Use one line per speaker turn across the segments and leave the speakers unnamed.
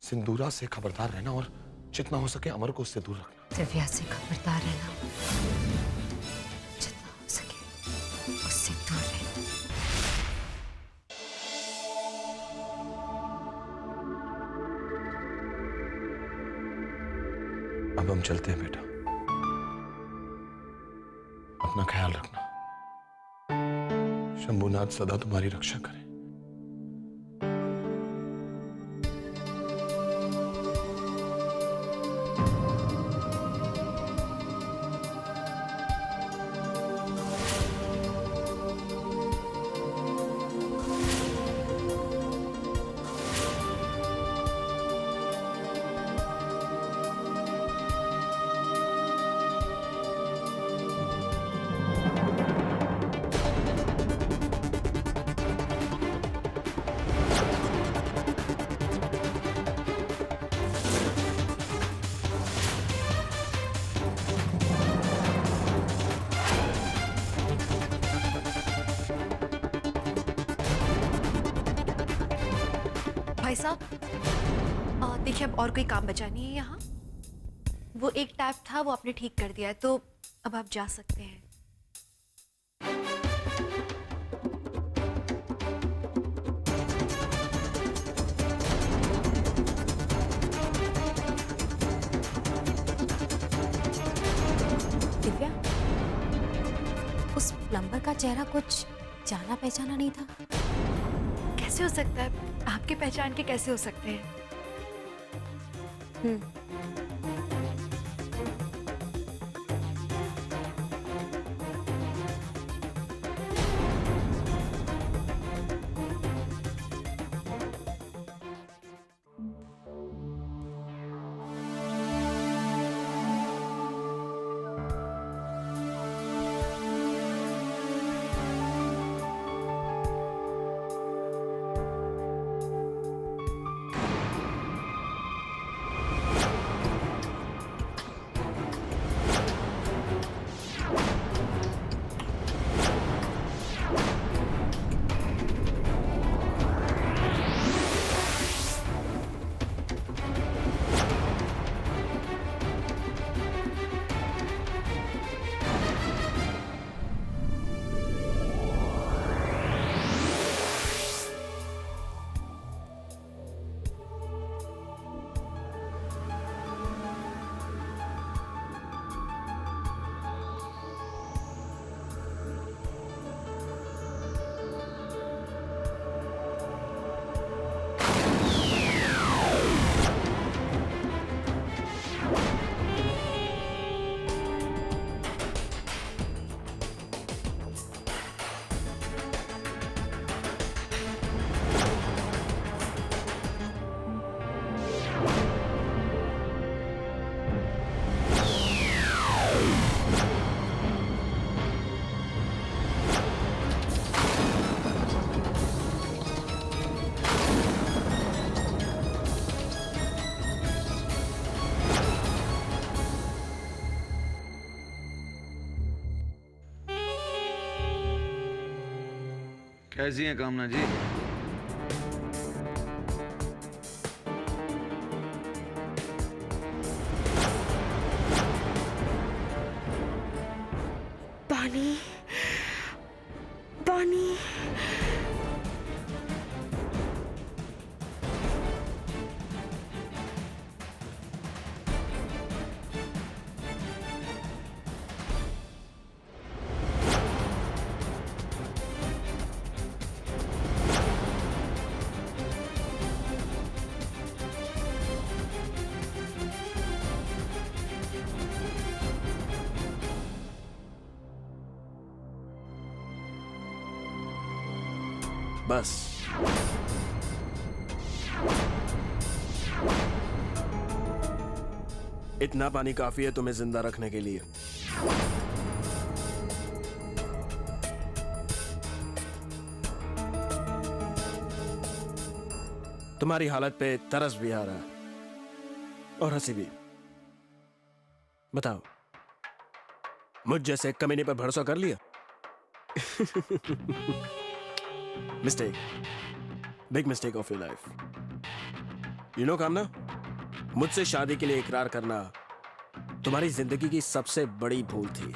सिंदूरा से खबरदार रहना और जितना हो सके अमर को उससे दूर रखना।
दिव्या से खबरदार रहना, जितना हो सके उससे दूर रहना।
अब हम चलते हैं बेटा, अपना ख्याल रखना। शंभुनाथ सदा तुम्हारी रक्षा करे।
भाई साहब, देखिए अब और कोई काम बचा नहीं है यहाँ। वो एक टैप था, वो आपने ठीक कर दिया है, तो अब आप जा सकते हैं।
दिव्या, उस प्लम्बर का चेहरा कुछ जाना पहचाना नहीं था।
कैसे हो सकता है? आपके पहचान के कैसे हो सकते हैं?
कैसी हैं कामना जी?
पानी पानी।
बस इतना पानी काफी है तुम्हें जिंदा रखने के लिए। तुम्हारी हालत पे तरस भी आ रहा है और हंसी भी। बताओ, मुझ जैसे कमीने पर भरोसा कर लिया? Mistake, big mistake of your life. कामना, मुझसे शादी के लिए इकरार करना तुम्हारी जिंदगी की सबसे बड़ी भूल थी।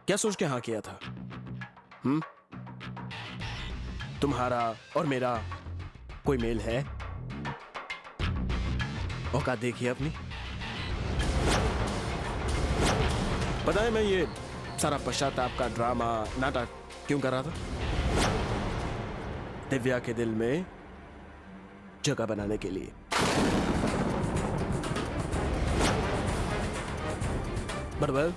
क्या सोच के हाँ किया था? तुम्हारा और मेरा कोई मेल है? औकात देखिए अपनी। पता है मैं ये सारा पश्चाताप का ड्रामा नाटक क्यों कर रहा था? दिव्या के दिल में जगह बनाने के लिए। बट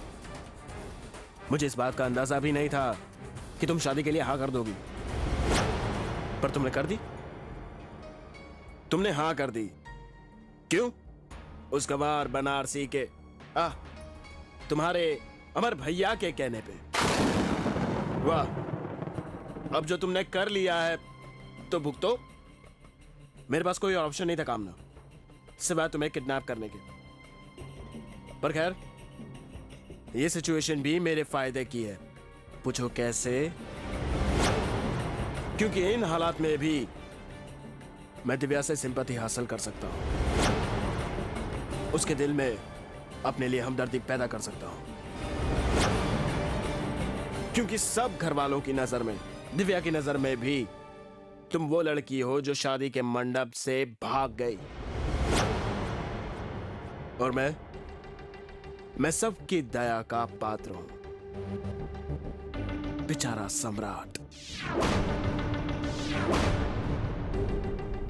मुझे इस बात का अंदाजा भी नहीं था कि तुम शादी के लिए हाँ कर दोगी, पर तुमने कर दी। तुमने हाँ कर दी। क्यों? उस गवार बनारसी के तुम्हारे अमर भैया के कहने पे। वाह, अब जो तुमने कर लिया है तो भुगतो। मेरे पास कोई ऑप्शन नहीं था कामना, सिवाय तुम्हें किडनैप करने के। पर खैर, ये सिचुएशन भी मेरे फायदे की है। पूछो कैसे? क्योंकि इन हालात में भी मैं दिव्या से सिंपैथी हासिल कर सकता हूं, उसके दिल में अपने लिए हमदर्दी पैदा कर सकता हूं। क्योंकि सब घर वालों की नजर में, दिव्या की नजर में भी तुम वो लड़की हो जो शादी के मंडप से भाग गई। और मैं सबकी दया का पात्र हूं। बेचारा सम्राट।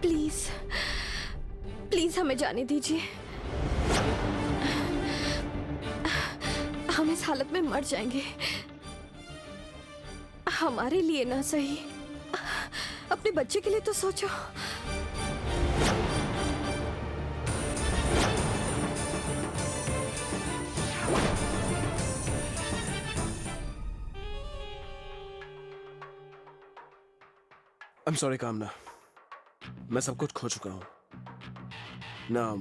प्लीज प्लीज हमें जाने दीजिए। हम इस हालत में मर जाएंगे। हमारे लिए ना सही, अपने बच्चे के लिए तो सोचो।
I'm sorry कामना, मैं सब कुछ खो चुका हूं। नाम,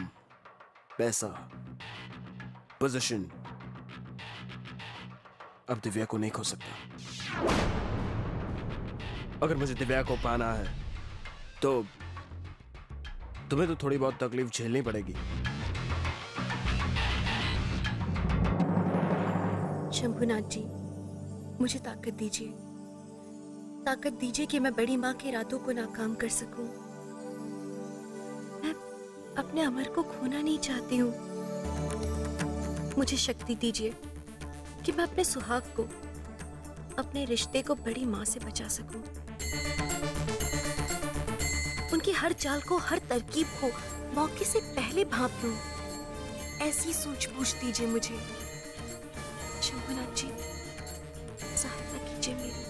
पैसा, पोजीशन। अब दिव्या को नहीं खो सकता। अगर मुझे दिव्या को पाना है तो तुम्हें तो थोड़ी बहुत तकलीफ झेलनी पड़ेगी।
शंभुनाथ जी, मुझे ताकत दीजिए। ताकत दीजिए कि मैं बड़ी माँ के इरादों को नाकाम कर सकूं। मैं अपने अमर को खोना नहीं चाहती हूँ। मुझे शक्ति दीजिए कि मैं अपने सुहाग को, अपने रिश्ते को बड़ी माँ से बचा सकूं। उनकी हर चाल को, हर तरकीब को मौके से पहले भांप लूं। ऐसी सूझबूझ दीजिए मुझे। शंभुनाथ जी, सहायता कीजिए मेरी।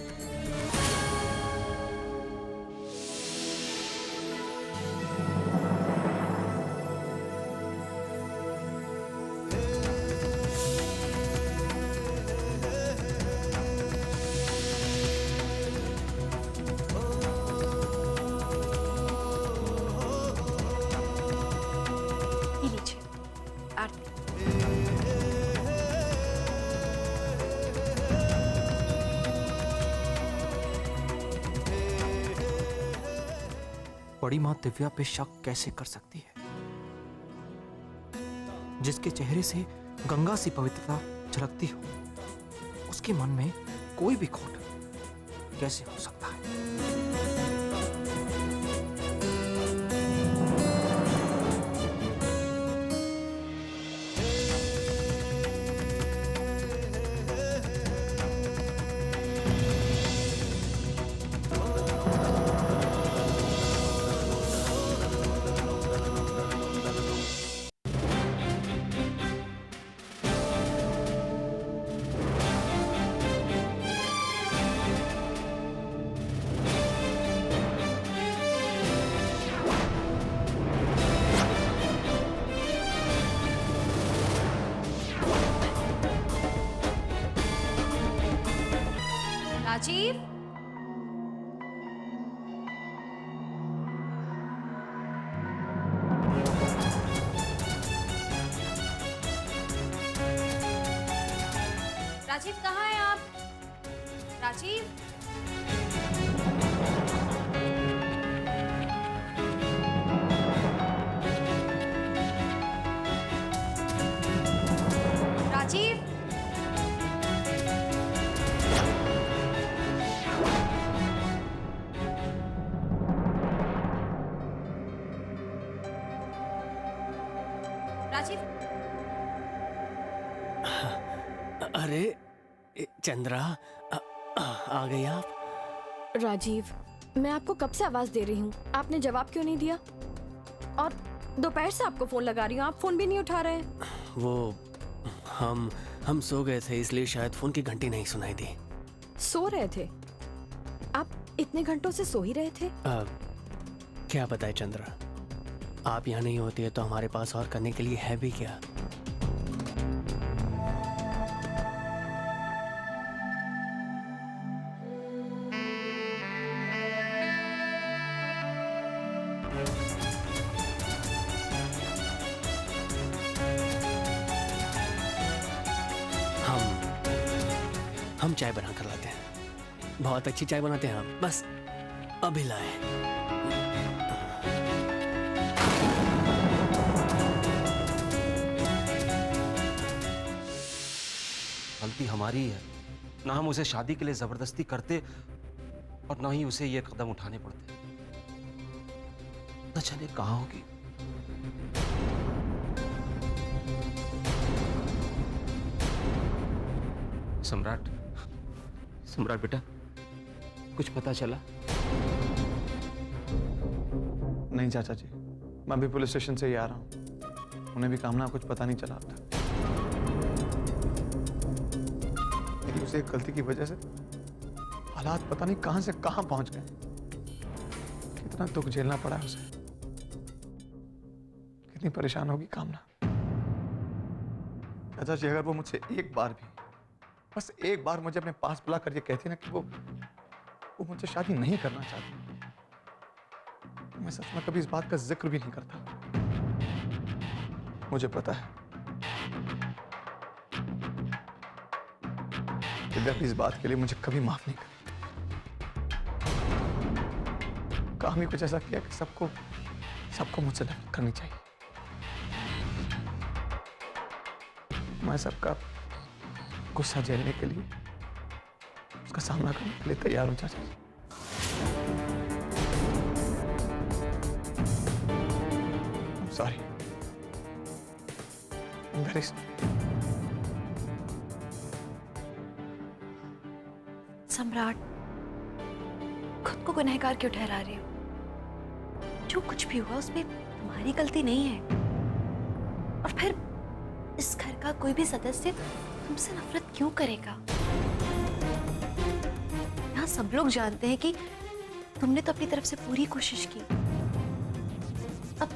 बड़ी माँ दिव्या पे शक कैसे कर सकती है, जिसके चेहरे से गंगा सी पवित्रता झलकती हो, उसके मन में कोई भी खोट कैसे हो सकता है?
राजीव, राजीव कहाँ हैं आप? राजीव,
चंद्रा, आ गई आप?
राजीव, मैं आपको कब से आवाज दे रही हूँ, आपने जवाब क्यों नहीं दिया? और दोपहर से आपको फोन लगा रही हूँ, आप फोन भी नहीं उठा रहे हैं।
वो हम सो गए थे, इसलिए शायद फोन की घंटी नहीं सुनाई दी।
सो रहे थे? आप इतने घंटों से सो ही रहे थे?
क्या बताए चंद्रा, आप यहाँ नहीं होती है तो हमारे पास और करने के लिए है भी क्या? हम चाय बना कर लाते हैं, बहुत अच्छी चाय बनाते हैं हम, बस अभी लाए।
गलती हमारी है, ना हम उसे शादी के लिए जबरदस्ती करते और ना ही उसे ये कदम उठाने पड़ते। न जाने कहाँ होगी। सम्राट, सम्राट बेटा, कुछ पता चला?
नहीं चाचा जी, मैं भी पुलिस स्टेशन से ही आ रहा हूँ। उन्हें भी कामना कुछ पता नहीं चला अब तक। मेरी उसे एक गलती की वजह से हालात पता नहीं कहां से कहां पहुंच गए। कितना दुख झेलना पड़ा है उसे, कितनी परेशान होगी कामना। चाचा जी, अगर वो मुझसे एक बार भी, बस एक बार मुझे अपने पास बुला कर ये कहती ना कि वो मुझसे शादी नहीं करना चाहती, मैं सच में कभी इस बात का जिक्र भी नहीं करता। मुझे पता है दिव्या भी इस बात के लिए मुझे कभी माफ नहीं करेगी। काम ही कुछ ऐसा किया कि सबको मुझसे नफरत करनी चाहिए। मैं सबका गुस्सा झेलने के लिए, उसका सामना करने के लिए तैयार हूं चाचा जी। I'm sorry. I'm very sorry.
सम्राट, खुद को गुनहगार क्यों ठहरा रही हो? जो कुछ भी हुआ उसमें तुम्हारी गलती नहीं है। और फिर इस घर का कोई भी सदस्य तुमसे नफरत क्यों करेगा? यहाँ सब लोग जानते हैं कि तुमने तो अपनी तरफ से पूरी कोशिश की। अब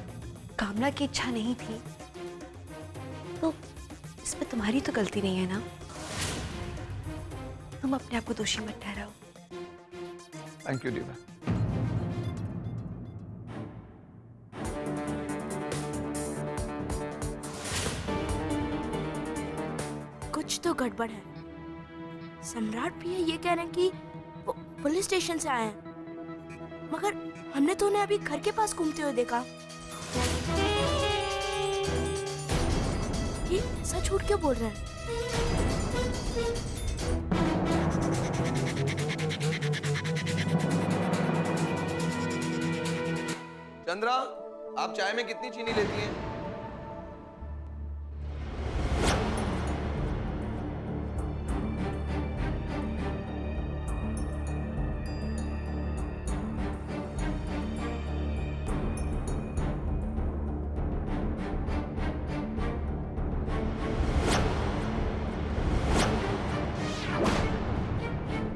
कामना की इच्छा नहीं थी तो इसमें तुम्हारी तो गलती नहीं है ना। तुम अपने आप को दोषी मत ठहराओ।
Thank you Divya.
कुछ तो गड़बड़ है। सम्राट भी ये कह रहे हैं कि वो पुलिस स्टेशन से आए हैं, मगर हमने तो उन्हें अभी घर के पास घूमते हुए देखा। ये ऐसा झूठ क्यों बोल रहे हैं?
चंद्रा, आप चाय में कितनी चीनी लेती हैं?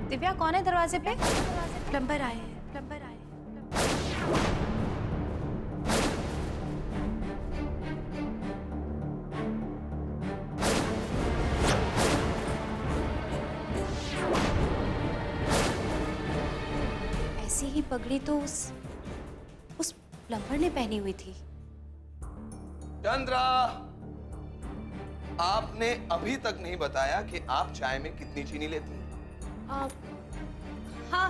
दिव्या, कौन है दरवाजे पे?
प्लम्बर आए हैं, प्लम्बर आए हैं।
ऐसी ही पगड़ी तो उस प्लम्बर ने पहनी हुई थी।
चंद्रा, आपने अभी तक नहीं बताया कि आप चाय में कितनी चीनी लेती हैं।
हाँ,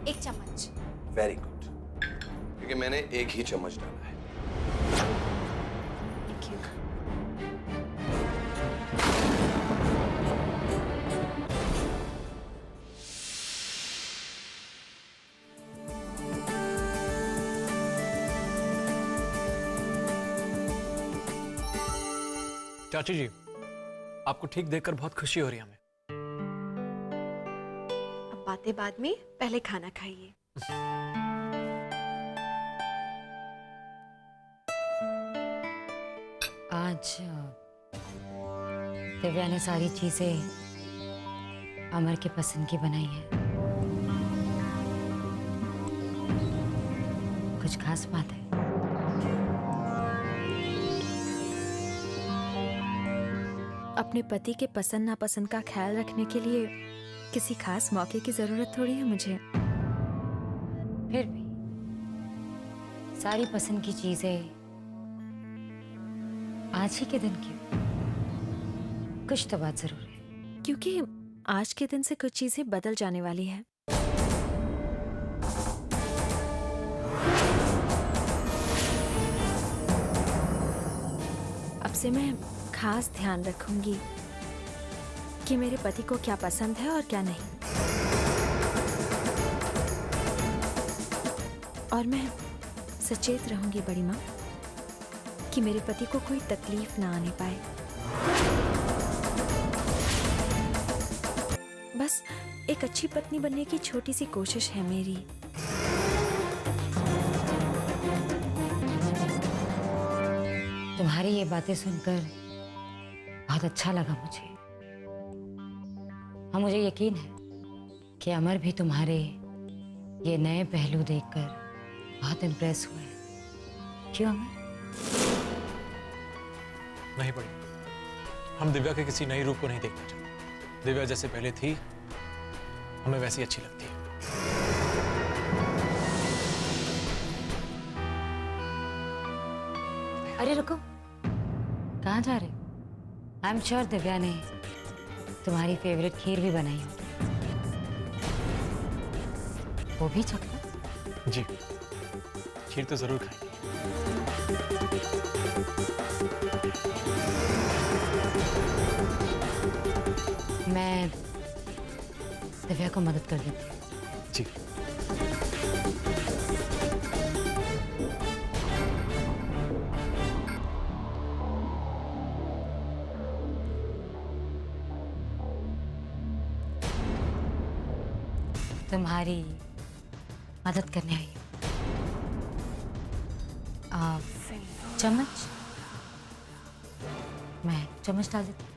1 चम्मच।
वेरी गुड, क्योंकि मैंने एक ही चम्मच डाला है।
Thank you.
चाची जी, आपको ठीक देखकर बहुत खुशी हो रही है हमें।
बातें बाद में, पहले खाना खाइए।
आज दिव्या ने सारी चीजें अमर के पसंद की बनाई है। कुछ खास बात है?
अपने पति के पसंद नापसंद का ख्याल रखने के लिए किसी खास मौके की जरूरत थोड़ी है मुझे।
फिर भी सारी पसंद की चीजें आज ही के दिन क्यों? कुछ तो बात जरूर है।
क्योंकि आज के दिन से कुछ चीजें बदल जाने वाली है। अब से मैं खास ध्यान रखूंगी कि मेरे पति को क्या पसंद है और क्या नहीं। और मैं सचेत रहूंगी बड़ी माँ कि मेरे पति को कोई तकलीफ ना आने पाए। बस एक अच्छी पत्नी बनने की छोटी सी कोशिश है मेरी।
तुम्हारी ये बातें सुनकर बहुत अच्छा लगा मुझे। हाँ, मुझे यकीन है कि अमर भी तुम्हारे ये नए पहलू देखकर बहुत इम्प्रेस हुए हैं। क्यों अमर?
नहीं पड़ी, हम दिव्या के किसी नई रूप को नहीं देखना चाहते। दिव्या जैसे पहले थी हमें वैसी अच्छी लगती है।
अरे रुको, कहाँ जा रहे हो? आई एम श्योर दिव्या ने तुम्हारी फेवरेट खीर भी बनाई होगी। वो भी चखना।
जी, खीर तो जरूर खाएंगे।
मैं दिव्या को मदद कर देती हूँ।
जी।
तुम्हारी मदद करने आई हूँ। चम्मच? मैं चम्मच डाल देती हूँ।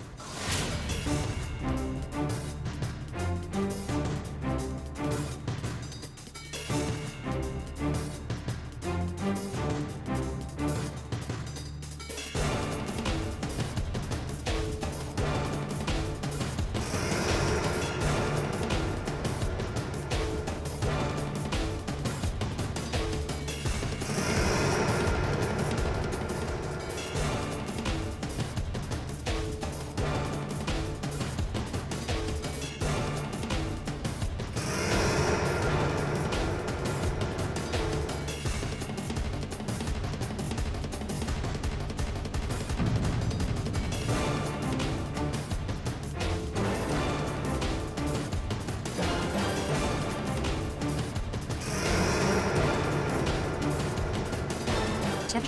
चल।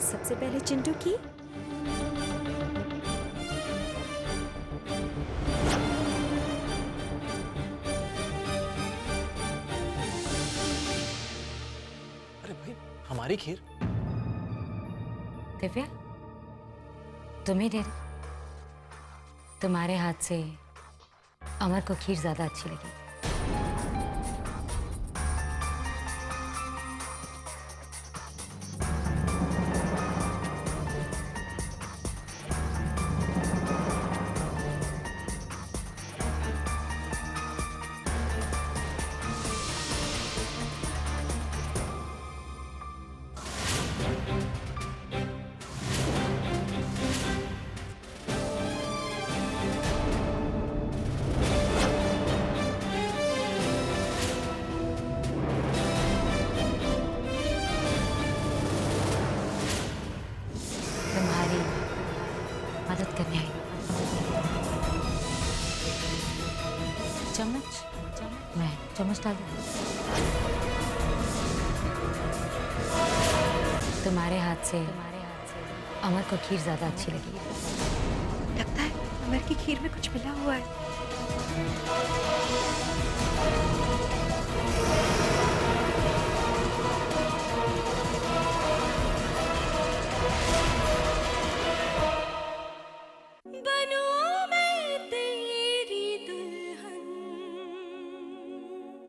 सबसे पहले चिंटू की।
अरे भाई, हमारी खीर।
दिव्या, तुम ही दे दो। तुम्हारे हाथ से अमर को खीर ज्यादा अच्छी लगी। मदद करने आई। चम्मच मैं चम्मच डाल दूँ? तुम्हारे हाथ से अमर को खीर ज्यादा अच्छी लगी।
लगता है अमर की खीर में कुछ मिला हुआ है।